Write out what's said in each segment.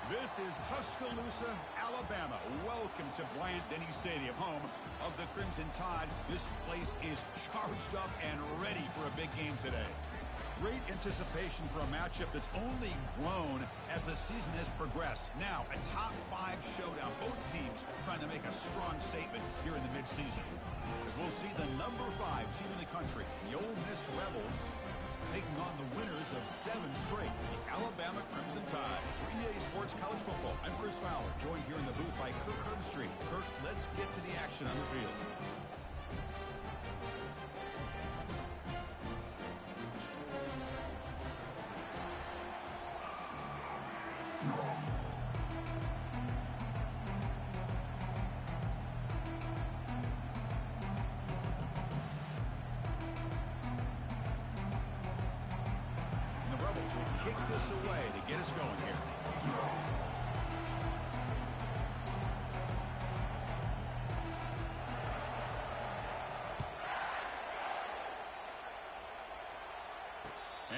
This is Tuscaloosa, Alabama. Welcome to Bryant-Denny Stadium, home of the Crimson Tide. This place is charged up and ready for a big game today. Great anticipation for a matchup that's only grown as the season has progressed. Now, a top-5 showdown. Both teams trying to make a strong statement here in the midseason. As we'll see the number 5 team in the country, the Ole Miss Rebels, taking on the winners of 7 straight, the Alabama Crimson Tide. For EA Sports College Football, I'm Chris Fowler, joined here in the booth by Kirk Herbstreit. Kirk, let's get to the action on the field. Kick this away to get us going here.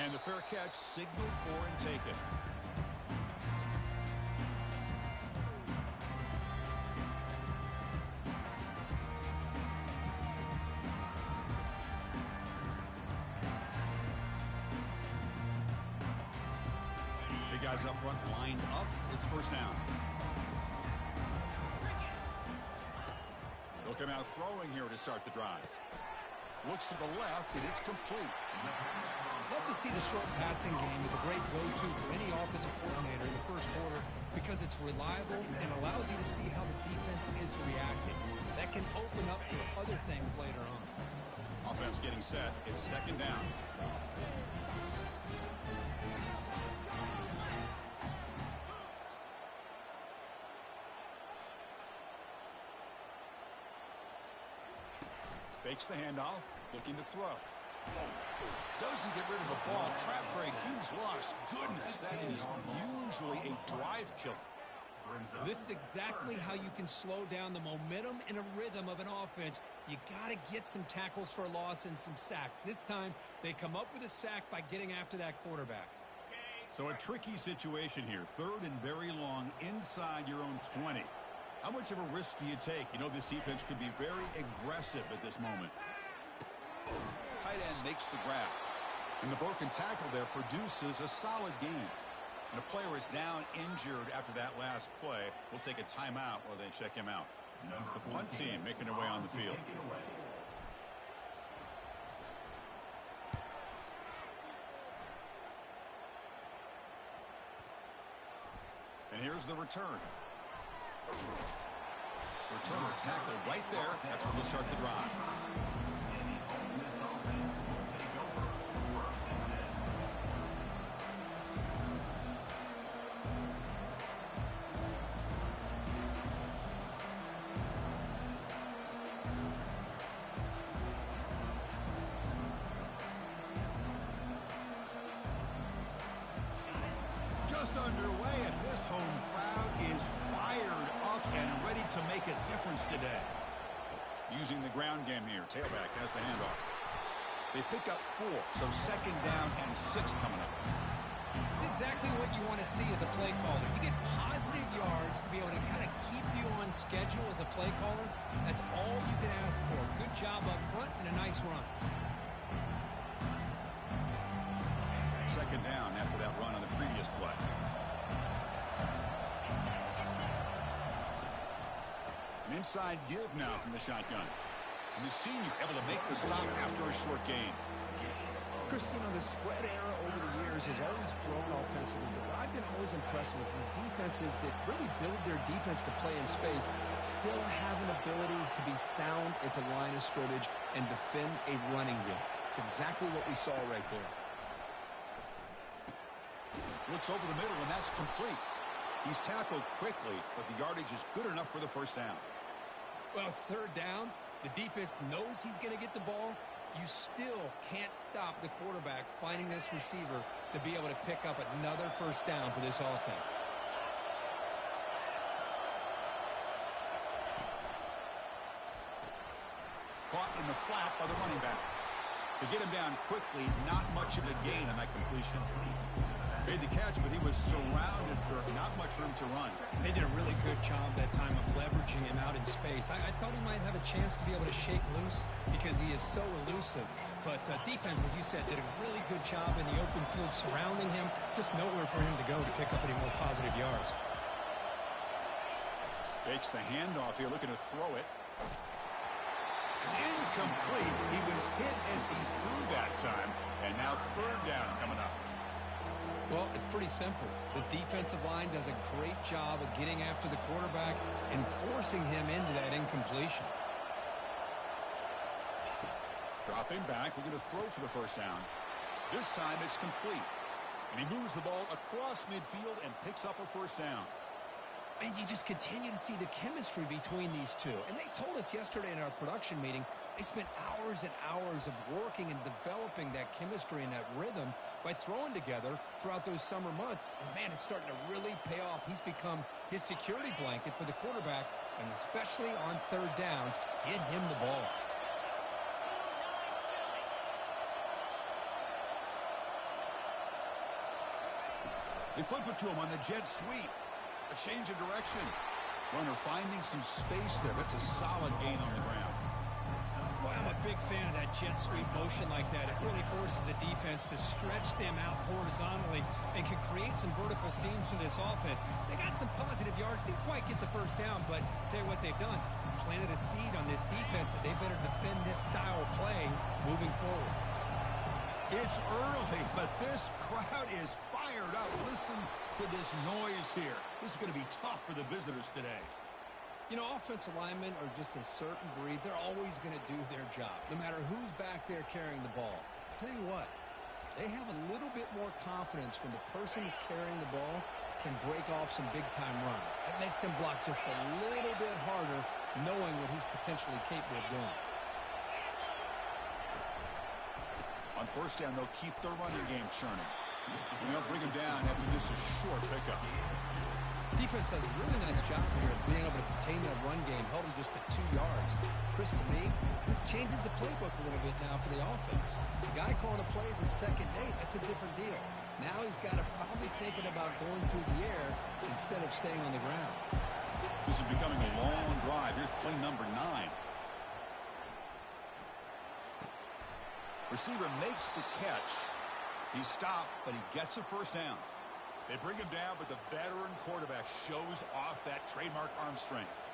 And the fair catch signaled for and taken. Guys up front lined up. It's first down. They'll come out throwing here to start the drive. Looks to the left, and it's complete. Love to see the short passing game as a great go-to for any offensive coordinator in the first quarter because it's reliable and allows you to see how the defense is reacting. That can open up for other things later on. Offense getting set. It's second down. Fakes the handoff, looking to throw. Doesn't get rid of the ball, trapped for a huge loss. Goodness, that is usually a drive killer. This is exactly how you can slow down the momentum and a rhythm of an offense. You got to get some tackles for a loss and some sacks. This time, they come up with a sack by getting after that quarterback. So a tricky situation here. Third and very long inside your own 20. How much of a risk do you take? You know this defense could be very aggressive at this moment. Tight end makes the grab. And the broken tackle there produces a solid gain. And a player is down injured after that last play. We'll take a timeout while they check him out. The punt team making their way on the field. And here's the return. Returner tackled right there. That's where they'll start the drive. Just underway, and this home crowd is fired up and ready to make a difference today. Using the ground game here, tailback has the handoff. They pick up 4, so second down and 6 coming up. It's exactly what you want to see as a play caller. You get positive yards to be able to kind of keep you on schedule as a play caller. That's all you can ask for. Good job up front and a nice run. Second down after that run on the previous play. An inside give now from the shotgun. And the senior able to make the stop after a short gain. Chris, you know, the spread era over the years has always grown offensively, but I've been always impressed with the defenses that really build their defense to play in space, still have an ability to be sound at the line of scrimmage and defend a running game. It's exactly what we saw right there. Looks over the middle, and that's complete. He's tackled quickly, but the yardage is good enough for the first down. Well, it's third down. The defense knows he's going to get the ball. You still can't stop the quarterback finding this receiver to be able to pick up another first down for this offense. Caught in the flat by the running back. To get him down quickly, not much of a gain on that completion. Made the catch, but he was surrounded for not much room to run. They did a really good job that time of leveraging him out in space. I thought he might have a chance to be able to shake loose because he is so elusive. But defense, as you said, did a really good job in the open field surrounding him. Just nowhere for him to go to pick up any more positive yards. Fakes the handoff here, looking to throw it. It's incomplete. He was hit as he threw that time. And now third down coming up. Well, it's pretty simple. The defensive line does a great job of getting after the quarterback and forcing him into that incompletion. Dropping back, we're going to throw for the first down. This time it's complete. And he moves the ball across midfield and picks up a first down. And you just continue to see the chemistry between these two. And they told us yesterday in our production meeting, they spent hours and hours of working and developing that chemistry and that rhythm by throwing together throughout those summer months. And, man, it's starting to really pay off. He's become his security blanket for the quarterback, and especially on third down, get him the ball. They flip it to him on the jet sweep. A change of direction. Runner finding some space there. That's a solid gain on the ground. Boy, I'm a big fan of that jet sweep motion like that. It really forces a defense to stretch them out horizontally and can create some vertical seams for this offense. They got some positive yards. Didn't quite get the first down, but I'll tell you what they've done. Planted a seed on this defense that they better defend this style of play moving forward. It's early, but this crowd is fired up. Listen to this noise here. This is going to be tough for the visitors today. You know, offensive linemen are just a certain breed. They're always going to do their job, no matter who's back there carrying the ball. I'll tell you what, they have a little bit more confidence when the person that's carrying the ball can break off some big-time runs. That makes them block just a little bit harder, knowing what he's potentially capable of doing. On first down, they'll keep their running game churning. And they'll bring him down after just a short pickup. Defense does a really nice job here of being able to contain that run game, held him just at 2 yards. Chris, to me, this changes the playbook a little bit now for the offense. The guy calling the plays at second and 8, that's a different deal. Now he's got to probably thinking about going through the air instead of staying on the ground. This is becoming a long drive. Here's play number 9. Receiver makes the catch. He stopped, but he gets a first down. They bring him down, but the veteran quarterback shows off that trademark arm strength.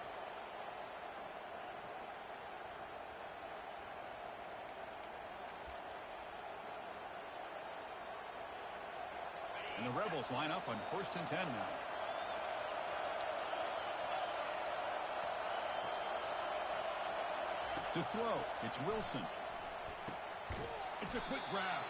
And the Rebels line up on 1st and 10 now. To throw, it's Wilson. It's a quick grab.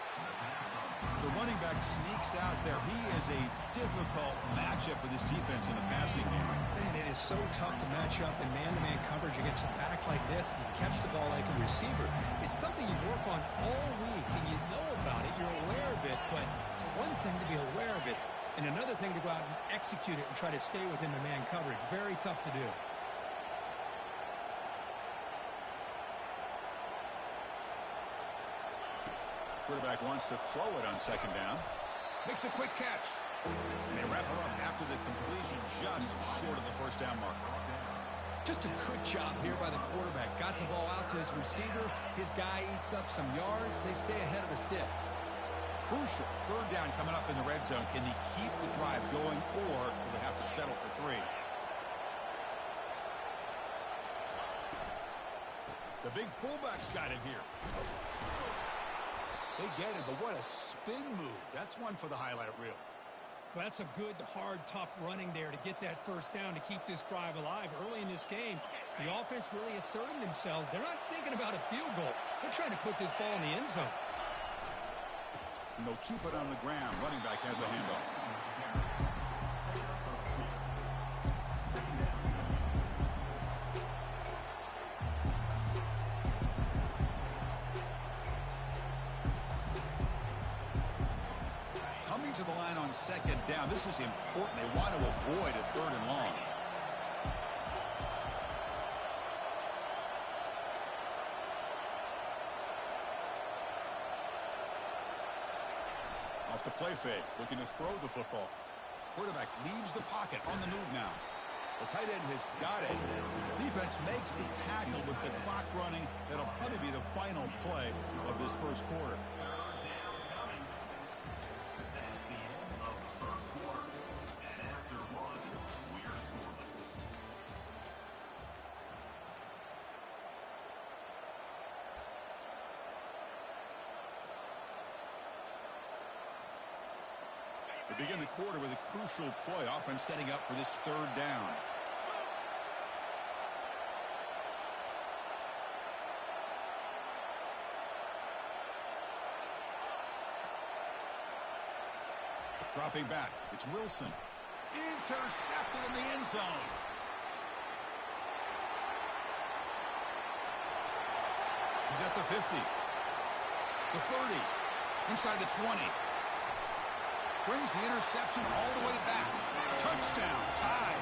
The running back sneaks out there. He is a difficult matchup for this defense in the passing game. Man, it is so tough to match up in man-to-man coverage against a back like this and catch the ball like a receiver. It's something you work on all week, and you know about it. You're aware of it, but it's one thing to be aware of it, and another thing to go out and execute it and try to stay within the man coverage. Very tough to do. Quarterback wants to throw it on second down. Makes a quick catch. And they wrap him up after the completion just short of the first down marker. Just a good job here by the quarterback. Got the ball out to his receiver. His guy eats up some yards. They stay ahead of the sticks. Crucial. Third down coming up in the red zone. Can he keep the drive going, or will they have to settle for 3? The big fullback's got it here. They get it, but what a spin move. That's one for the highlight reel. Well, that's a good, hard, tough running there to get that first down to keep this drive alive. Early in this game, the offense really asserting themselves. They're not thinking about a field goal. They're trying to put this ball in the end zone. And they'll keep it on the ground. Running back has a handoff. To the line on second down. This is important. They want to avoid a 3rd and long. Off the play fake, looking to throw the football. Quarterback leaves the pocket on the move now. The tight end has got it. Defense makes the tackle with the clock running. That'll probably be the final play of this first quarter. We begin the quarter with a crucial play. Offense setting up for this third down. Dropping back. It's Wilson. Intercepted in the end zone. He's at the 50. The 30. Inside the 20. Brings the interception all the way back. Touchdown. Tie.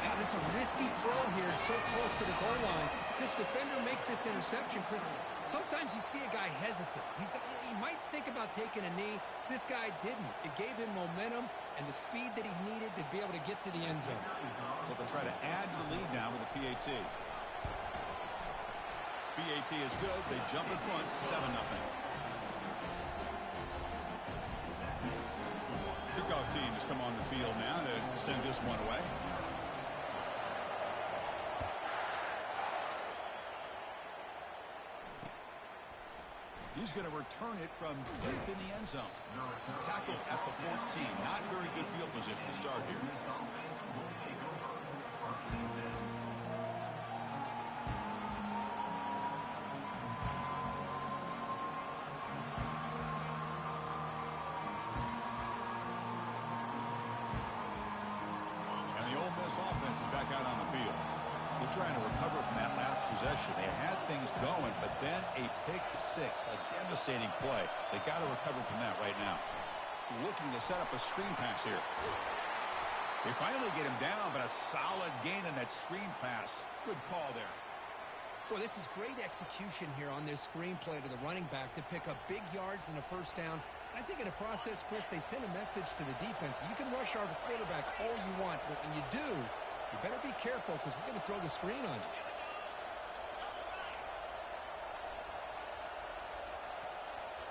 Wow, this is a risky throw here, so close to the goal line. This defender makes this interception, Chris. Sometimes you see a guy hesitate. He might think about taking a knee. This guy didn't. It gave him momentum and the speed that he needed to be able to get to the end zone. So they'll try to add to the lead now with a PAT. PAT is good. They jump in front, 7-0. Kickoff team has come on the field now to send this one away. He's going to return it from deep in the end zone. Tackle at the 14. Not very good field position to start here. And the Ole Miss offense is back out on the field. They're trying to recover from that last possession. They had things going, but then a pick six, a devastating play. They got to recover from that right now. Looking to set up a screen pass here. They finally get him down, but a solid gain in that screen pass. Good call there. Well, this is great execution here on this screen play to the running back to pick up big yards in the first down. I think in the process, Chris, they send a message to the defense. You can rush our quarterback all you want, but when you do, you better be careful because we're going to throw the screen on you.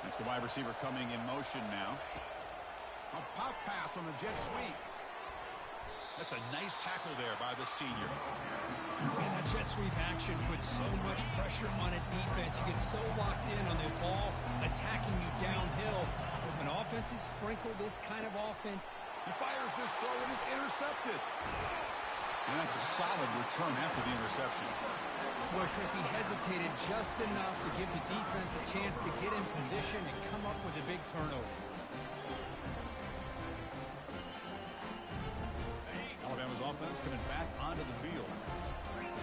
That's the wide receiver coming in motion now. A pop pass on the jet sweep. That's a nice tackle there by the senior. And that jet sweep action puts so much pressure on a defense. You get so locked in on the ball attacking you downhill. But when offenses sprinkle this kind of offense, he fires this throw and it's intercepted. And that's a solid return after the interception. Boy, Chris, he hesitated just enough to give the defense a chance to get in position and come up with a big turnover. Alabama's offense coming back onto the field.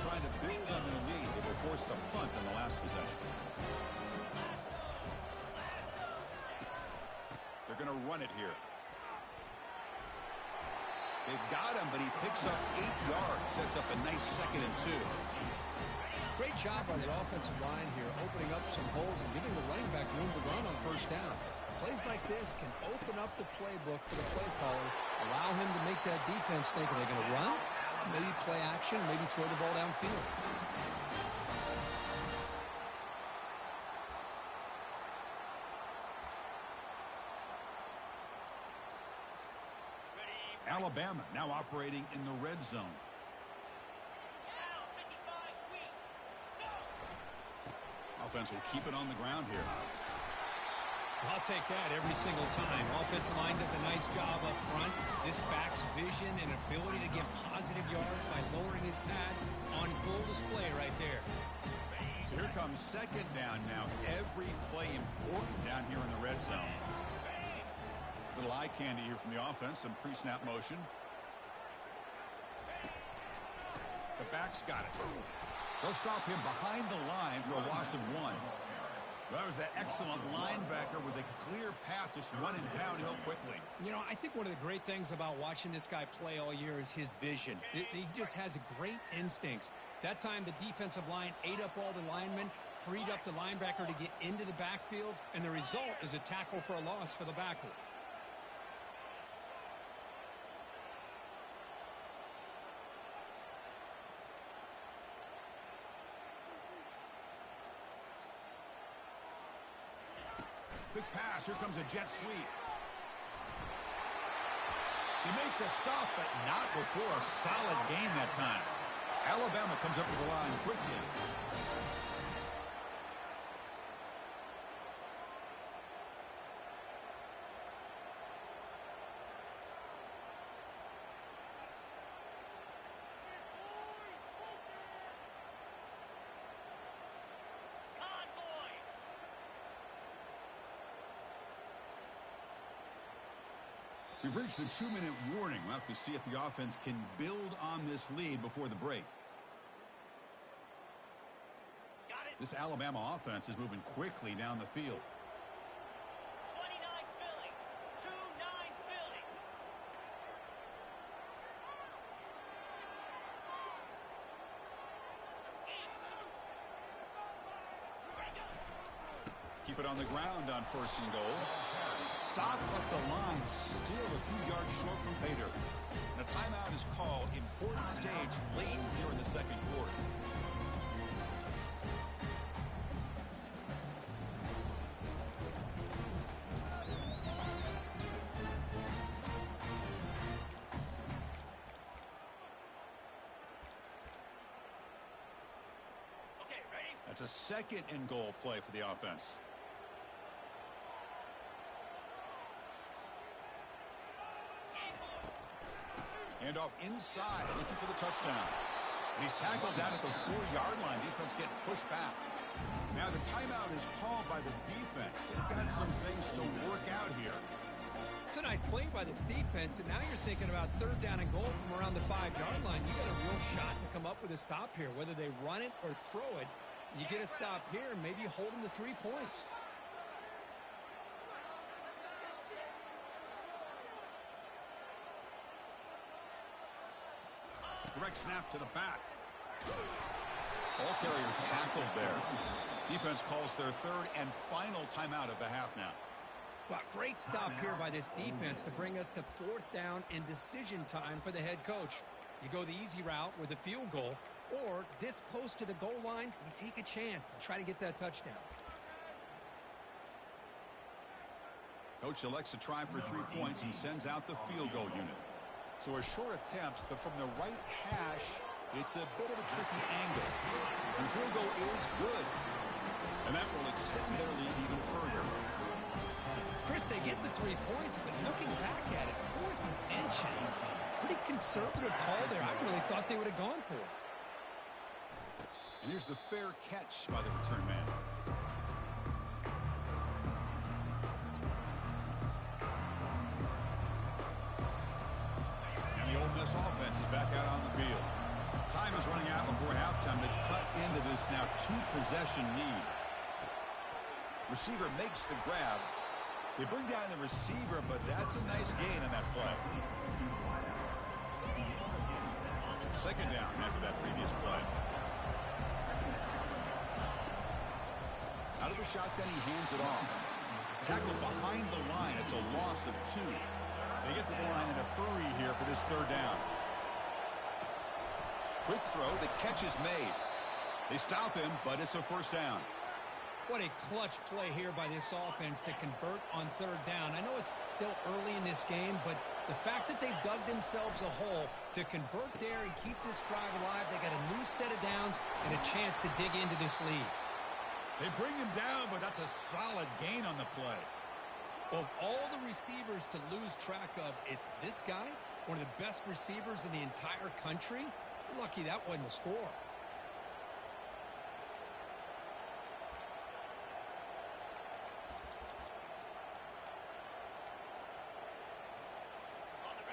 Trying to build on their lead. They were forced to punt on the last possession. They're going to run it here. They've got him, but he picks up 8 yards. Sets up a nice 2nd and 2. Great job on the offensive line here, opening up some holes and giving the running back room to run on first down. Plays like this can open up the playbook for the play caller, allow him to make that defense think, are they going to run? Maybe play action, maybe throw the ball downfield. Alabama now operating in the red zone. Offense will keep it on the ground here. I'll take that every single time. Offensive line does a nice job up front. This back's vision and ability to get positive yards by lowering his pads on full display right there. So here comes 2nd down now. Every play important down here in the red zone. Little eye candy here from the offense. Some pre-snap motion. The back's got it. They'll stop him behind the line for a loss of 1. That was that excellent linebacker with a clear path just running downhill quickly. You know, I think one of the great things about watching this guy play all year is his vision. He just has great instincts. That time the defensive line ate up all the linemen. freed up the linebacker to get into the backfield, and the result is a tackle for a loss for the backer. Quick pass. Here comes a jet sweep. They make the stop, but not before a solid gain that time. Alabama comes up to the line quickly. We've reached the 2-minute warning. We'll have to see if the offense can build on this lead before the break. This Alabama offense is moving quickly down the field. 29 Philly. 2-9 Philly. Keep it on the ground on 1st and goal. Stop at the line, still a few yards short from pay dirt. And a timeout is called. Important stage late here in the second quarter. Okay, ready? That's a 2nd and goal play for the offense. Hand off inside, looking for the touchdown. And he's tackled down at the 4-yard line. Defense getting pushed back. Now the timeout is called by the defense. They've got some things to work out here. It's a nice play by this defense, and now you're thinking about 3rd down and goal from around the 5-yard line. You got a real shot to come up with a stop here. Whether they run it or throw it, you get a stop here and maybe hold them to 3 points. Direct snap to the back. Ball carrier tackled there. Defense calls their 3rd and final timeout of the half now. Well, great stop here by this defense to bring us to 4th down and decision time for the head coach. You go the easy route with a field goal, or this close to the goal line, you take a chance and try to get that touchdown. Coach elects to try for 3 points and sends out the field goal unit. So a short attempt, but from the right hash, it's a bit of a tricky angle. And the field goal is good. And that will extend their lead even further. Chris, they get the 3 points, but looking back at it, 4th and inches. Pretty conservative call there. I really thought they would have gone for it. And here's the fair catch by the return man. And the Ole Miss offense is back out on the field. Time is running out before halftime to cut into this now 2-possession lead. Receiver makes the grab. They bring down the receiver, but that's a nice gain on that play. 2nd down after that previous play. Out of the shotgun, he hands it off. Tackled behind the line. It's a loss of 2. They get to the line in a hurry here for this 3rd down. Quick throw. The catch is made. They stop him, but it's a 1st down. What a clutch play here by this offense to convert on 3rd down. I know it's still early in this game, but the fact that they've dug themselves a hole to convert there and keep this drive alive, they got a new set of downs and a chance to dig into this lead. They bring him down, but that's a solid gain on the play. Of all the receivers to lose track of, it's this guy, one of the best receivers in the entire country. Lucky that wasn't the score.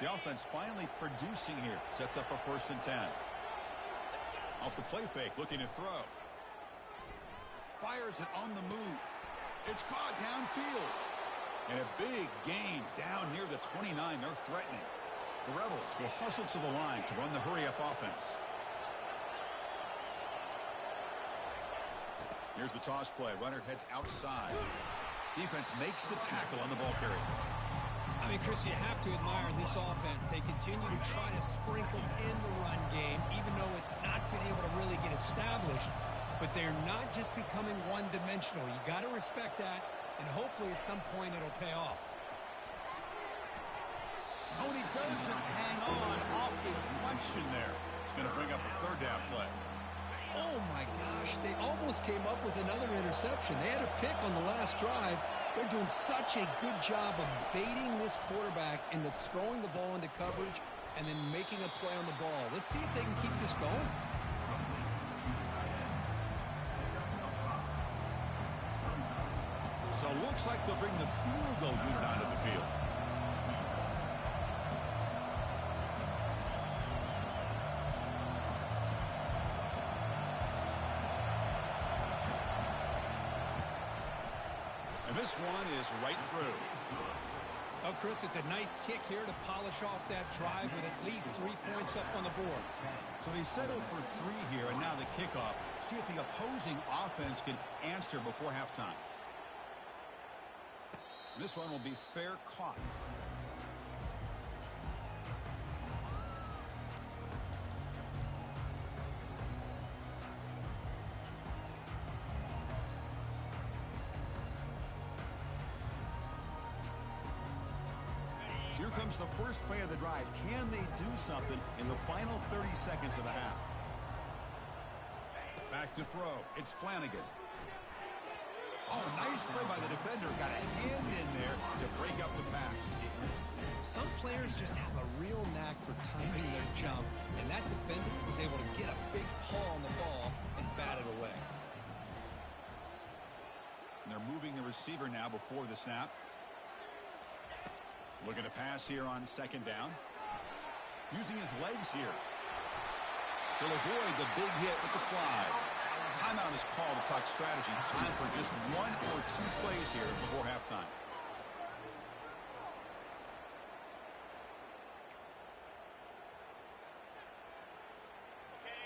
The offense finally producing here. Sets up a 1st and 10. Off the play fake, looking to throw. Fires it on the move. It's caught downfield. And a big gain down near the 29. They're threatening. The Rebels will hustle to the line to run the hurry-up offense. Here's the toss play. Runner heads outside. Defense makes the tackle on the ball carrier. I mean, Chris, you have to admire this offense. They continue to try to sprinkle in the run game, even though it's not been able to really get established. But they're not just becoming one-dimensional. You got to respect that, and hopefully at some point it'll pay off. Oh, and he doesn't hang on off the deflection there. It's going to bring up a third down play. Oh, my gosh. They almost came up with another interception. They had a pick on the last drive. They're doing such a good job of baiting this quarterback into throwing the ball into coverage and then making a play on the ball. Let's see if they can keep this going. So it looks like they'll bring the field goal unit onto the field. And this one is right through. Oh, Chris, it's a nice kick here to polish off that drive with at least 3 points up on the board. So they settled for 3 here, and now the kickoff. See if the opposing offense can answer before halftime. This one will be fair caught. Here comes the first play of the drive. Can they do something in the final 30 seconds of the half? Back to throw. It's Flanagan. Oh, nice play by the defender. Got a hand in there to break up the pass. Some players just have a real knack for timing their jump, and that defender was able to get a big paw on the ball and bat it away. And they're moving the receiver now before the snap. Looking to pass here on second down. Using his legs here. He'll avoid the big hit with the slide. Timeout is called to talk strategy. Time for just 1 or 2 plays here before halftime.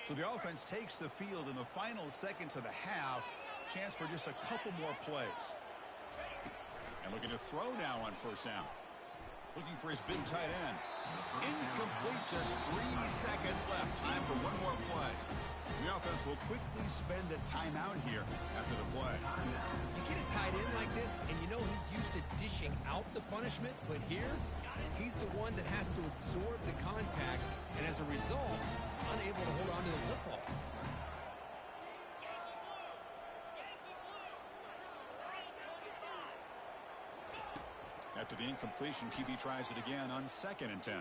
So the offense takes the field in the final seconds of the half. Chance for just a couple more plays. And looking to throw now on first down. Looking for his big tight end. Incomplete, just 3 seconds left. Time for one more play. The offense will quickly spend a timeout here after the play. You get a tight end like this, and you know he's used to dishing out the punishment, but here, he's the one that has to absorb the contact, and as a result, he's unable to hold on to the football. After the incompletion, QB tries it again on 2nd and 10.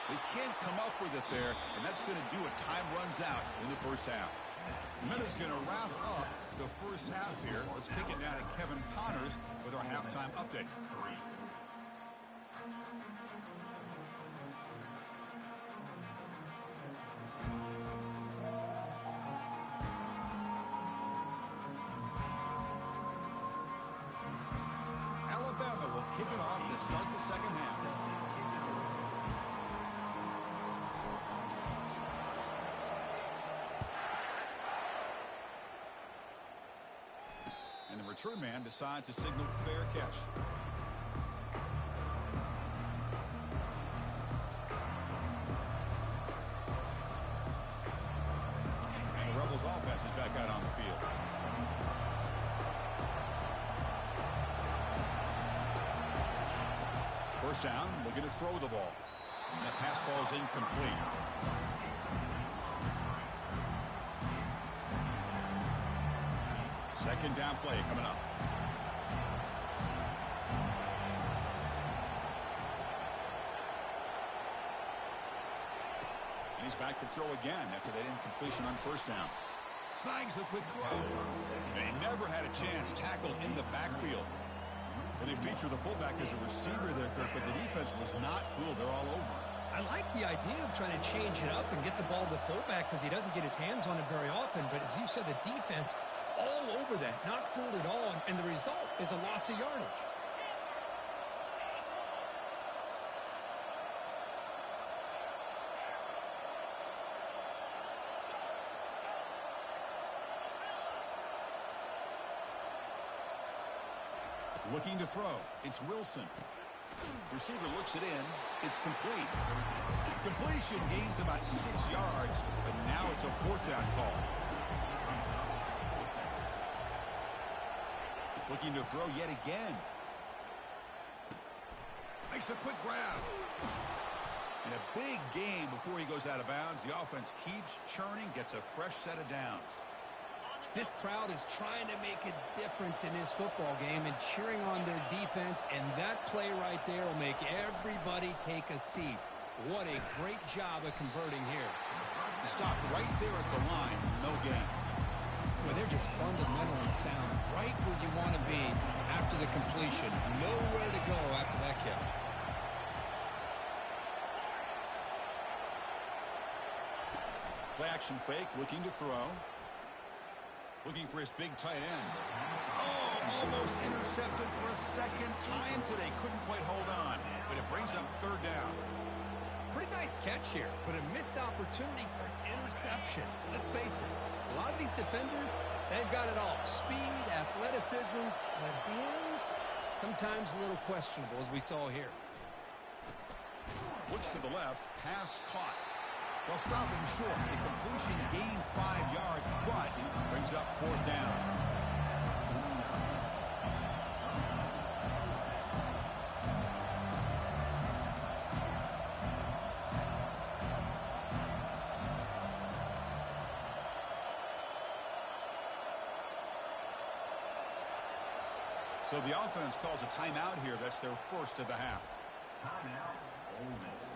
They can't come up with it there, and that's going to do it. Time runs out in the first half. Minutes going to wrap up the first half here. Let's kick it down to Kevin Connors with our halftime update. Alabama will kick it off to start the second half. And the return man decides to signal fair catch. And the Rebels offense is back out on the field. First down, looking to throw the ball. And that pass ball is incomplete. Second down play coming up. And he's back to throw again after that incompletion on first down. Snags the quick throw. And he never had a chance tackled in the backfield. Well, they feature the fullback as a receiver there, Kirk, but the defense was not fooled. They're all over. I like the idea of trying to change it up and get the ball to the fullback because he doesn't get his hands on it very often. But as you said, the defense all over that, not fooled at all. And the result is a loss of yardage. Looking to throw. It's Wilson. Receiver looks it in. It's complete. Completion gains about 6 yards, but now it's a 4th down call. Looking to throw yet again. Makes a quick grab. And a big game before he goes out of bounds. The offense keeps churning, gets a fresh set of downs. This crowd is trying to make a difference in this football game and cheering on their defense, and that play right there will make everybody take a seat. What a great job of converting here. Stop right there at the line. No gain. Well, they're just fundamentally sound, right where you want to be after the completion. Nowhere to go after that catch. Play action fake, looking to throw. Looking for his big tight end. Oh, almost intercepted for a second time today. Couldn't quite hold on, but it brings up 3rd down. Pretty nice catch here, but a missed opportunity for an interception. Let's face it, a lot of these defenders, they've got it all. Speed, athleticism, but hands, sometimes a little questionable, as we saw here. Looks to the left, pass caught. Well, stop him short. The completion gained 5 yards, but brings up 4th down. So the offense calls a timeout here. That's their first of the half. Timeout, Ole Miss.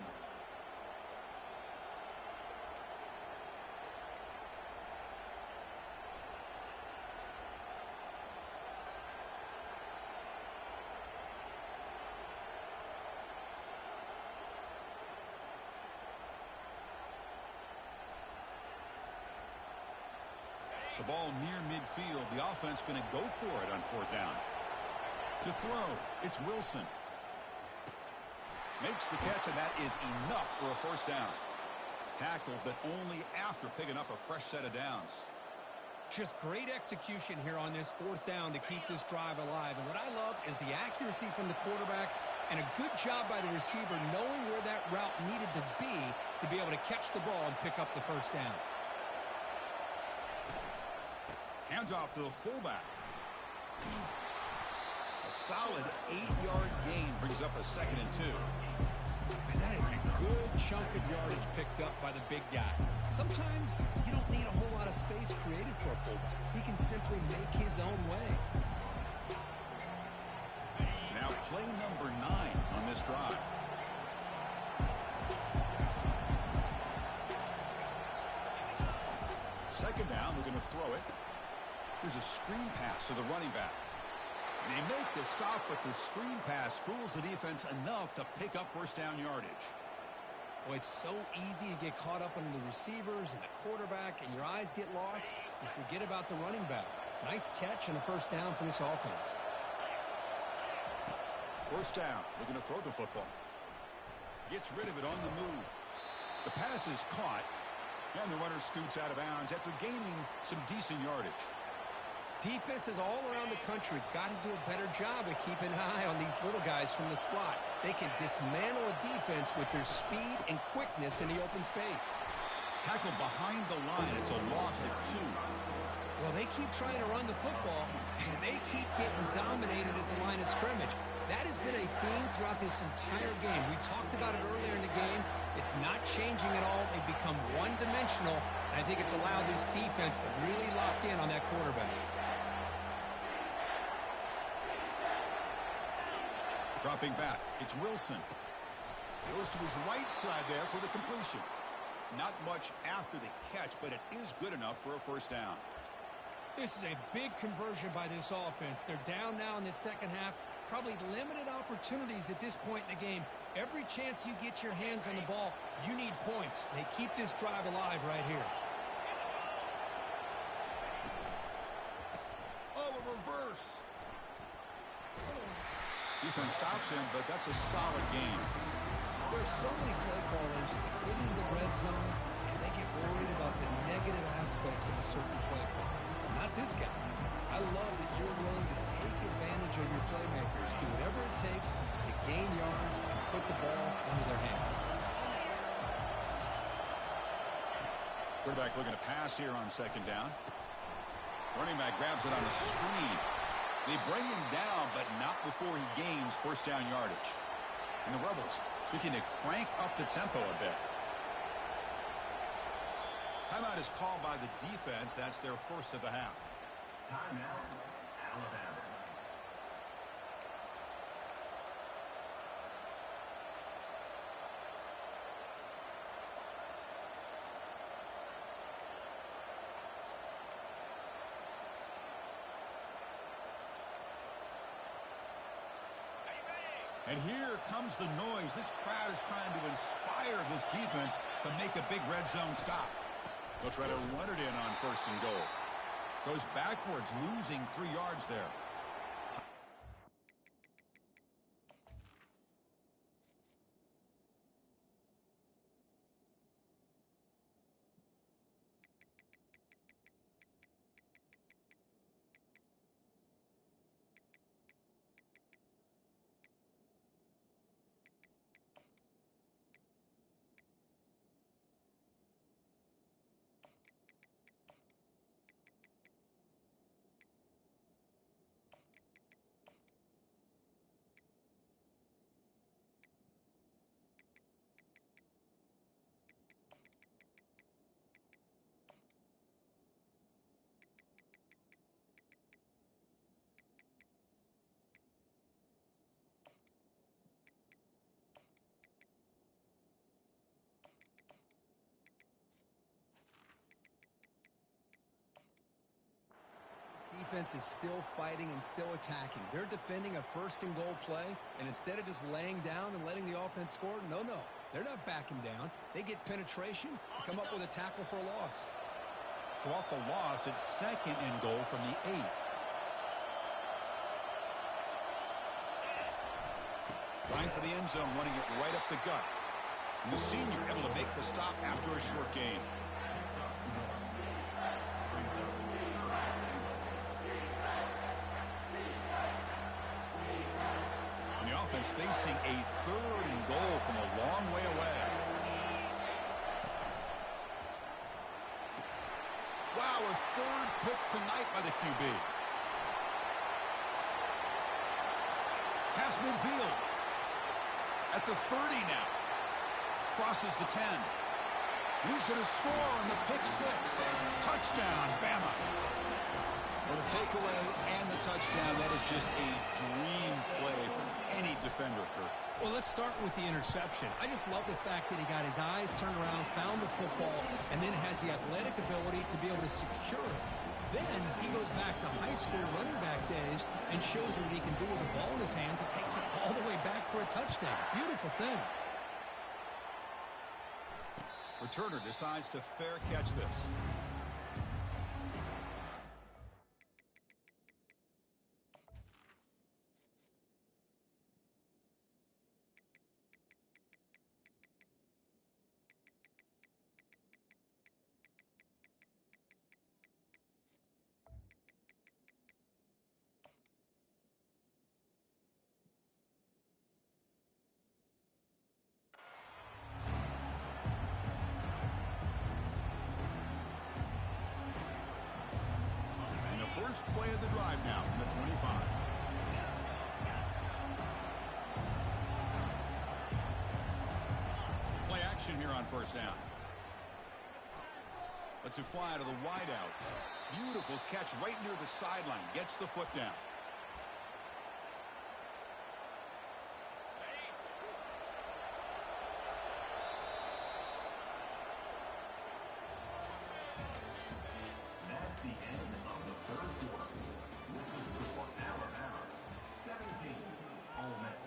The ball near midfield. The offense going to go for it on 4th down. To throw, it's Wilson. Makes the catch, and that is enough for a 1st down. Tackled, but only after picking up a fresh set of downs. Just great execution here on this 4th down to keep this drive alive. And what I love is the accuracy from the quarterback and a good job by the receiver knowing where that route needed to be able to catch the ball and pick up the 1st down. Hands off to the fullback. A solid 8-yard gain brings up a 2nd and 2. And that is a good chunk of yardage picked up by the big guy. Sometimes you don't need a whole lot of space created for a fullback. He can simply make his own way. Now play number 9 on this drive. Second down, we're going to throw it. There's a screen pass to the running back. They make the stop, but the screen pass fools the defense enough to pick up 1st down yardage. Well, it's so easy to get caught up in the receivers and the quarterback, and your eyes get lost. You forget about the running back. Nice catch and a 1st down for this offense. 1st down. We're going to throw the football. Gets rid of it on the move. The pass is caught, and the runner scoots out of bounds after gaining some decent yardage. Defenses all around the country have got to do a better job of keeping an eye on these little guys from the slot. They can dismantle a defense with their speed and quickness in the open space. Tackled behind the line. It's a loss of 2. Well, they keep trying to run the football, and they keep getting dominated at the line of scrimmage. That has been a theme throughout this entire game. We've talked about it earlier in the game. It's not changing at all. They've become one-dimensional, and I think it's allowed this defense to really lock in on that quarterback. Dropping back, it's Wilson. Goes to his right side there for the completion. Not much after the catch, but it is good enough for a 1st down. This is a big conversion by this offense. They're down now in the second half. Probably limited opportunities at this point in the game. Every chance you get your hands on the ball, you need points. They keep this drive alive right here. Oh, a reverse. Defense stops him, but that's a solid game. There's so many play callers that get into the red zone, and they get worried about the negative aspects of a certain play call. Not this guy. I love that you're willing to take advantage of your playmaker takes to gain yards and put the ball into their hands. Quarterback looking to pass here on second down. Running back grabs it on the screen. They bring him down, but not before he gains first down yardage. And the Rebels looking to crank up the tempo a bit. Timeout is called by the defense. That's their first of the half. Timeout, Alabama. And here comes the noise. This crowd is trying to inspire this defense to make a big red zone stop. They'll try to run it in on first and goal. Goes backwards, losing 3 yards there. Defense is still fighting and still attacking. They're defending a first and goal play, and instead of just laying down and letting the offense score, no, they're not backing down. They get penetration and come up with a tackle for a loss. So off the loss, it's second and goal from the 8. Line for the end zone, running it right up the gut. And the senior able to make the stop after a short gain. And the offense facing a third and goal from a long way away. Wow, a third pick tonight by the QB. Pass midfield. At the 30 now. Crosses the 10. And he's going to score on the pick 6. Touchdown, Bama. Well, the takeaway and the touchdown, that is just a dream play for any defender, Kirk. Well, let's start with the interception. I just love the fact that he got his eyes turned around, found the football, and then has the athletic ability to be able to secure it. Then he goes back to high school running back days and shows what he can do with the ball in his hands and takes it all the way back for a touchdown. Beautiful thing. Returner decides to fair catch this. First play of the drive now from the 25. Play action here on first down. Lets it fly to the wideout. Beautiful catch right near the sideline. Gets the foot down. That's the end of the third quarter. This is for Alabama 17, Ole Miss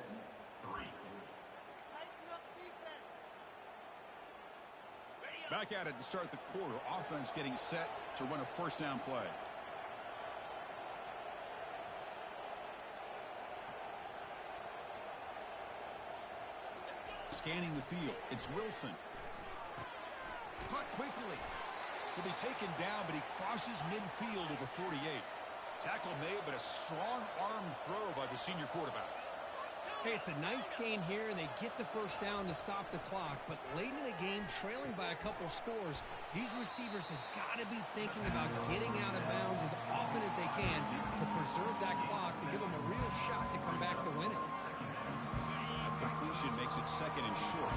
3. Tighten up defense. Back at it to start the quarter. Offense getting set to run a first down play. Scanning the field. It's Wilson. Caught quickly. He'll be taken down, but he crosses midfield at the 48. Tackle made, but a strong arm throw by the senior quarterback. Hey, it's a nice gain here, and they get the first down to stop the clock. But late in the game, trailing by a couple scores, these receivers have got to be thinking about getting out of bounds as often as they can to preserve that clock to give them a real shot to come back to win it. A completion makes it second and short.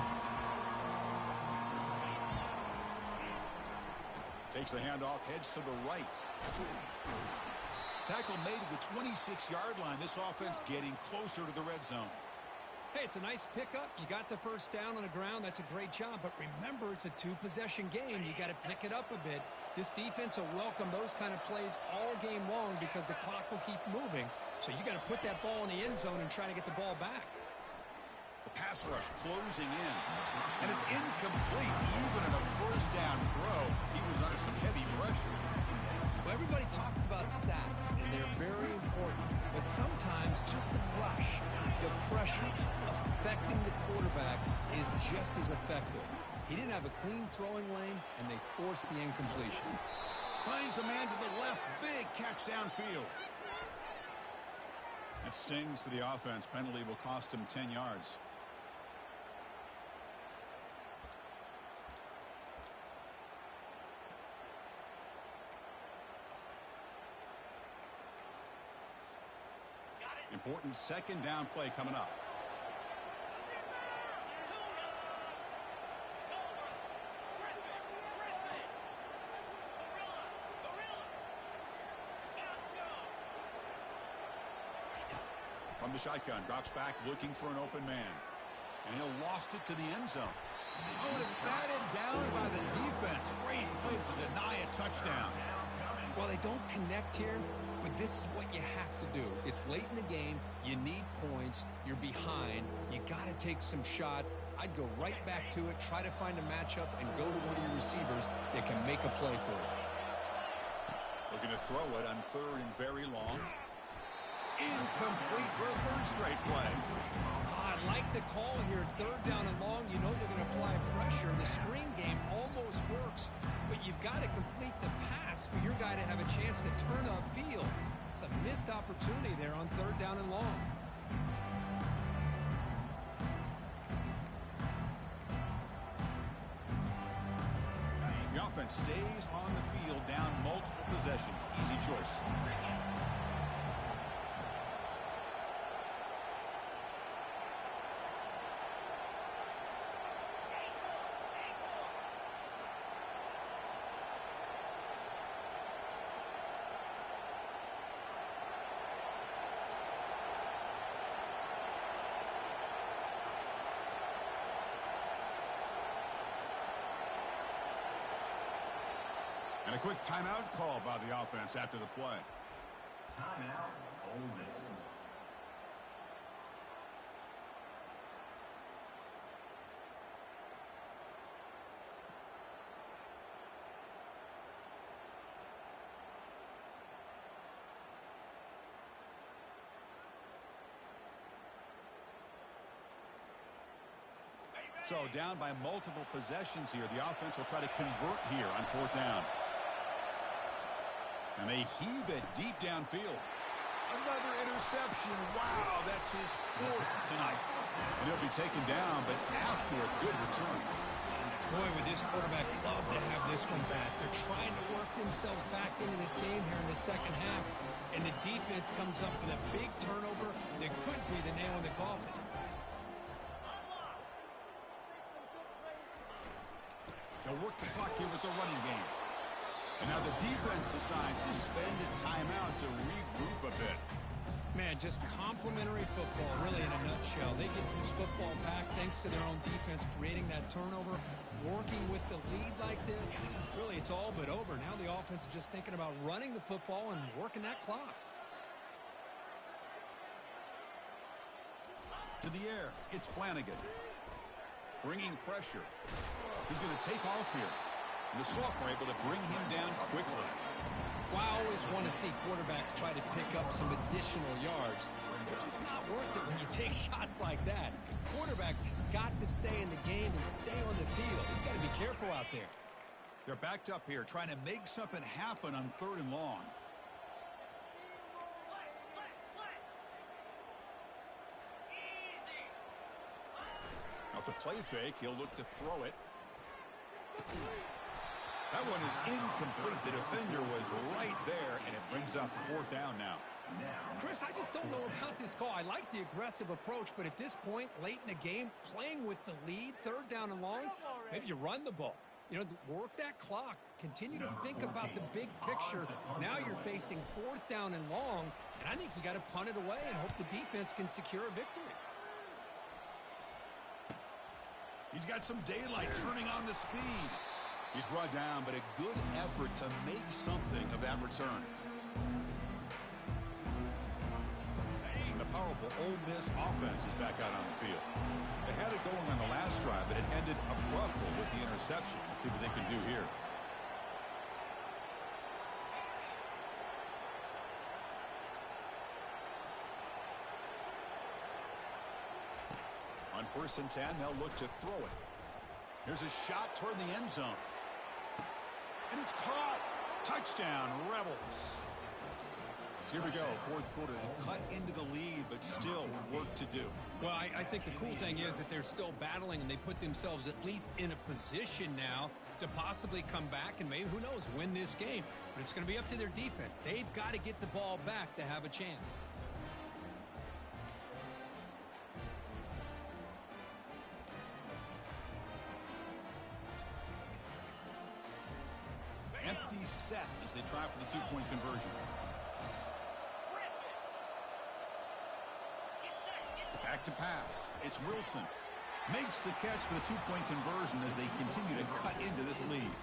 Takes the handoff, heads to the right. Tackle made at the 26-yard line. This offense getting closer to the red zone. Hey, it's a nice pickup. You got the first down on the ground. That's a great job. But remember, it's a two-possession game. You got to pick it up a bit. This defense will welcome those kind of plays all game long because the clock will keep moving. So you got to put that ball in the end zone and try to get the ball back. The pass rush closing in. And it's incomplete. Even in a first down throw, he was under some heavy pressure. Well, everybody talks about sacks, and they're very important. But sometimes just the rush, the pressure, affecting the quarterback is just as effective. He didn't have a clean throwing lane, and they forced the incompletion. Finds a man to the left. Big catch downfield. That stings for the offense. Penalty will cost him 10 yards. Important second down play coming up. From the shotgun, drops back looking for an open man. And he'll lost it to the end zone. Oh, and it's batted down by the defense. Great play to deny a touchdown. Well, they don't connect here, but this is what you have to do. It's late in the game. You need points. You're behind. You got to take some shots. I'd go right back to it, try to find a matchup, and go to one of your receivers that can make a play for you. Looking to throw it on third and very long. Incomplete for a third straight play. I like the call here. Third down and long. You know they're going to apply pressure. The screen game almost works, but you've got to complete the pass for your guy to have a chance to turn upfield. It's a missed opportunity there on third down and long. The offense stays on the field down multiple possessions. Easy choice. And a quick timeout call by the offense after the play. Timeout, Ole Miss. So down by multiple possessions here. The offense will try to convert here on fourth down. And they heave it deep downfield. Another interception. Wow, that's his fourth tonight. And he'll be taken down, but after a good return. Boy, would this quarterback love to have this one back. They're trying to work themselves back into this game here in the second half. And the defense comes up with a big turnover that could be the nail in the coffin. They'll work the clock here with the running game. And now the defense decides to spend a timeout to regroup a bit. Man, just complimentary football, really in a nutshell. They get this football back thanks to their own defense creating that turnover, working with the lead like this. Really, it's all but over. Now the offense is just thinking about running the football and working that clock. To the air, it's Flanagan. Bringing pressure. He's going to take off here. And the Soft were able to bring him down quickly. Well, I always want to see quarterbacks try to pick up some additional yards. It's just not worth it when you take shots like that. Quarterbacks have got to stay in the game and stay on the field. He's got to be careful out there. They're backed up here trying to make something happen on third and long. Off the play fake, he'll look to throw it. That one is incomplete. The defender was right there, and it brings up fourth down now. Chris, I just don't know about this call. I like the aggressive approach, but at this point, late in the game, playing with the lead, third down and long, maybe you run the ball. You know, work that clock. Continue to think about the big picture. Now you're facing fourth down and long, and I think you got to punt it away and hope the defense can secure a victory. He's got some daylight turning on the speed. He's brought down, but a good effort to make something of that return. The powerful Ole Miss offense is back out on the field. They had it going on the last drive, but it ended abruptly with the interception. Let's see what they can do here. On 1st and 10, they'll look to throw it. Here's a shot toward the end zone. And it's caught. Touchdown, Rebels. Here we go, fourth quarter. They've cut into the lead, but still work to do. Well, I think the cool thing is that they're still battling, and they put themselves at least in a position now to possibly come back and maybe, who knows, win this game. But it's going to be up to their defense. They've got to get the ball back to have a chance. Empty set as they try for the two-point conversion. Back to pass. It's Wilson. Makes the catch for the two-point conversion as they continue to cut into this lead.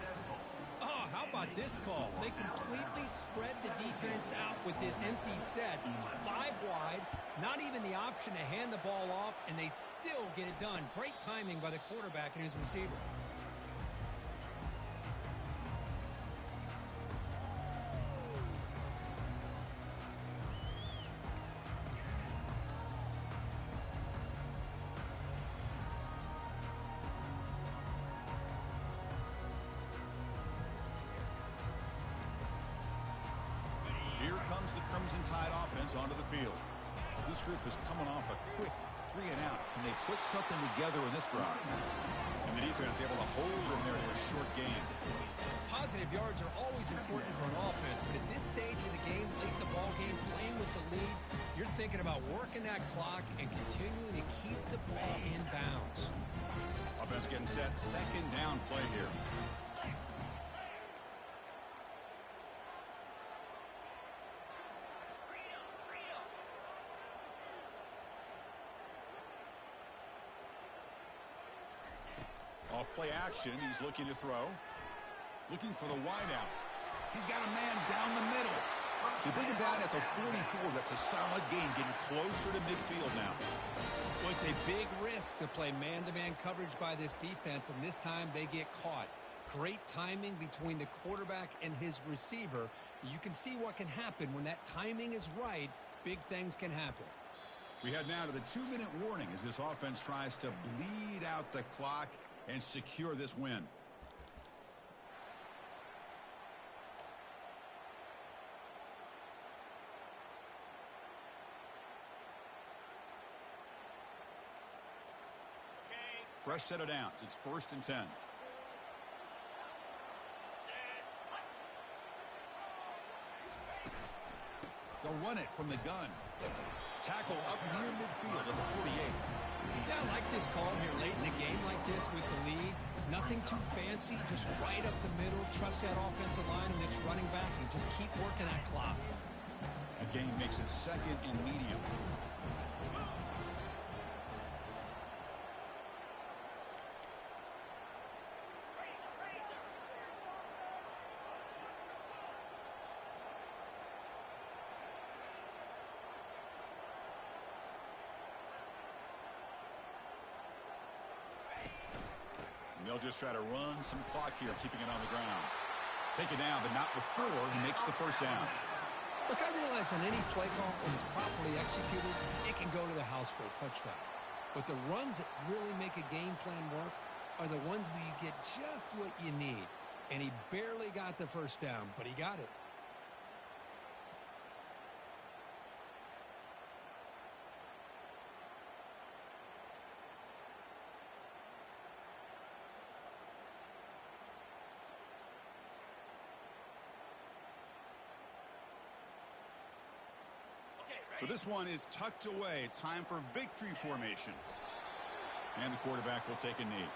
Oh, how about this call? They completely spread the defense out with this empty set. 5 wide, not even the option to hand the ball off, and they still get it done. Great timing by the quarterback and his receiver. The Crimson Tide offense onto the field. This group is coming off a quick 3 and out. Can they put something together in this drive? And the defense able to hold them there in a short game. Positive yards are always important for an offense, but at this stage of the game, late in the ball game, playing with the lead, you're thinking about working that clock and continuing to keep the ball in bounds. Offense getting set. Second down play here. Off play action, he's looking to throw. Looking for the wideout. He's got a man down the middle. They bring him down at the 44. That's a solid game, getting closer to midfield now. Well, it's a big risk to play man-to-man coverage by this defense, and this time they get caught. Great timing between the quarterback and his receiver. You can see what can happen when that timing is right. Big things can happen. We head now to the 2-minute warning as this offense tries to bleed out the clock and secure this win. Fresh set of downs. It's 1st and 10. They'll run it from the gun. Tackle up near midfield at the 48. Yeah, I like this call here late in the game like this with the lead. Nothing too fancy, just right up the middle. Trust that offensive line and this running back and just keep working that clock. The game makes it 2nd and medium. They'll just try to run some clock here, keeping it on the ground. Take it down, but not before he makes the first down. Look, I realize on any play call, when it's properly executed, it can go to the house for a touchdown. But the runs that really make a game plan work are the ones where you get just what you need. And he barely got the first down, but he got it. So this one is tucked away. Time for victory formation. And the quarterback will take a knee.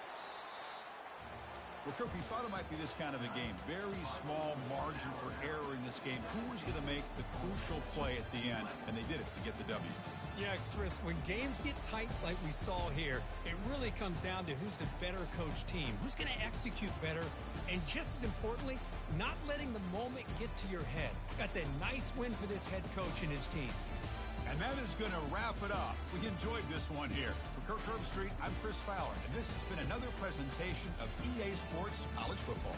Well, Kirk, we thought it might be this kind of a game. Very small margin for error in this game. Who was going to make the crucial play at the end? And they did it to get the W. Yeah, Chris, when games get tight like we saw here, it really comes down to who's the better coach team, who's going to execute better, and just as importantly, not letting the moment get to your head. That's a nice win for this head coach and his team. And that is going to wrap it up. We enjoyed this one here. For Kirk Herbstreit, I'm Chris Fowler, and this has been another presentation of EA Sports College Football.